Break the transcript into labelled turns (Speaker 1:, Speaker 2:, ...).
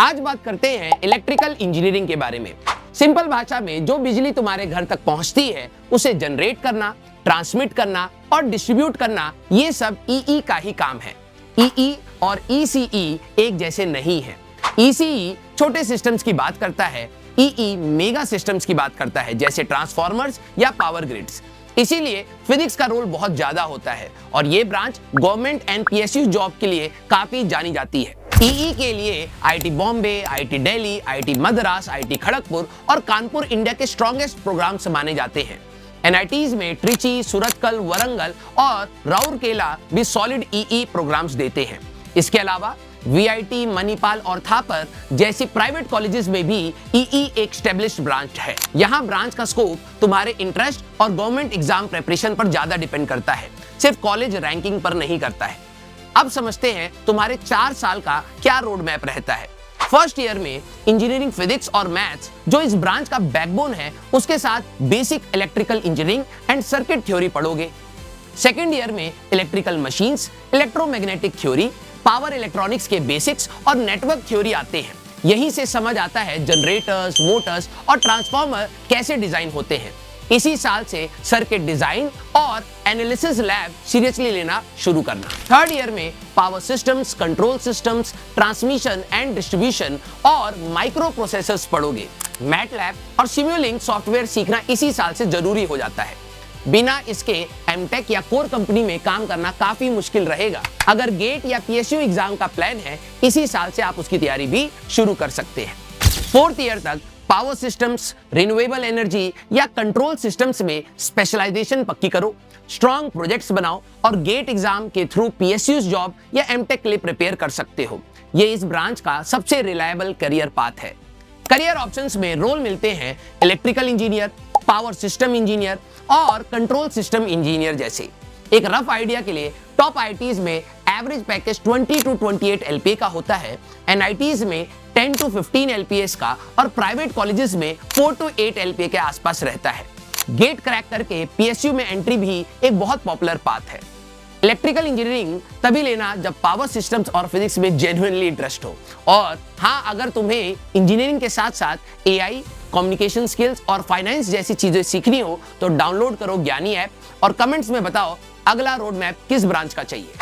Speaker 1: आज बात करते हैं इलेक्ट्रिकल इंजीनियरिंग के बारे में। सिंपल भाषा में जो बिजली तुम्हारे घर तक पहुंचती है उसे जनरेट करना, ट्रांसमिट करना और डिस्ट्रीब्यूट करना, ये सब ईई का ही काम है। ईई और ईसीई एक जैसे नहीं है। ईसीई छोटे सिस्टम्स की बात करता है, ईई मेगा सिस्टम्स की बात करता है, जैसे ट्रांसफॉर्मर्स या पावर ग्रिड्स। इसीलिए फिजिक्स का रोल बहुत ज्यादा होता है और ये branch government and PSU job के लिए काफी जानी जाती है। ईई के लिए IT Bombay, IT Delhi, IT Madras, IT Kharagpur और कानपुर इंडिया के स्ट्रॉन्गेस्ट प्रोग्राम्स माने जाते हैं। एनआईटीज में ट्रिची, सूरतकल, वरंगल और राउरकेला भी सॉलिड ईई प्रोग्राम्स देते हैं। इसके अलावा वीआईटी, मणिपाल और थापर जैसी प्राइवेट कॉलेजेस में भी ईई एक स्टैब्लिश्ड ब्रांच है। यहाँ ब्रांच का स्कोप तुम्हारे इंटरेस्ट और गवर्नमेंट एग्जाम प्रिपरेशन पर ज्यादा डिपेंड करता है, सिर्फ कॉलेज रैंकिंग पर नहीं करता है। अब समझते हैं तुम्हारे 4 साल का क्या रोड मैप रहता है। फर्स्ट ईयर में इंजीनियरिंग फिजिक्स और मैथ्स जो इस ब्रांच का बैकबोन है, उसके साथ basic electrical engineering and circuit theory पढ़ोगे। सेकेंड ईयर में electrical machines, electromagnetic theory, power electronics के बेसिक्स और नेटवर्क थ्योरी आते हैं। यहीं से समझ आता है जनरेटर्स, मोटर्स और ट्रांसफार्मर कैसे डिजाइन होते हैं। इसी साल से सर्किट डिजाइन और एनालिसिस लैब सीरियसली लेना शुरू करना। थर्ड ईयर में power systems, control systems, transmission and distribution और माइक्रो प्रोसेसर्स पढ़ोगे। मैटलैब और सिमुलिंक सॉफ्टवेयर सीखना इसी साल से जरूरी हो जाता है। बिना इसके एमटेक या कोर कंपनी में काम करना काफी मुश्किल रहेगा। अगर गेट या पीएसयू एग्जाम का प्लान है, इसी साल से आप उसकी तैयारी भी शुरू कर सकते हैं। फोर्थ ईयर तक पावर सिस्टम्स, रिन्यूएबल एनर्जी या कंट्रोल सिस्टम्स में स्पेशलाइजेशन पक्की करो, स्ट्रॉन्ग प्रोजेक्ट्स बनाओ और गेट एग्जाम के थ्रू पीएसयू जॉब या एमटेक के लिए प्रिपेयर कर सकते हो। ये इस ब्रांच का सबसे रिलायबल करियर पाथ है। करियर ऑप्शंस में रोल मिलते हैं electrical engineer, power system engineer और कंट्रोल सिस्टम इंजीनियर जैसे। एक रफ आइडिया के लिए टॉप आईटीज में एवरेज पैकेज 20 to 28 एलपीए का होता है, एनआईटीज में 10 to 15 एलपीएस का और प्राइवेट कॉलेजेस में 4 to 8 एलपीए के आसपास रहता है। गेट क्रैक करके पीएसयू में एंट्री भी एक बहुत पॉपुलर पाथ है। इलेक्ट्रिकल इंजीनियरिंग तभी लेना जब पावर सिस्टम्स और फिजिक्स में जेन्युइनली इंटरेस्ट हो। और हाँ, अगर तुम्हें इंजीनियरिंग के साथ साथ एआई, कम्युनिकेशन स्किल्स और फाइनेंस जैसी चीजें सीखनी हो तो डाउनलोड करो ज्ञानी ऐप और कमेंट्स में बताओ अगला रोड मैप किस ब्रांच का चाहिए।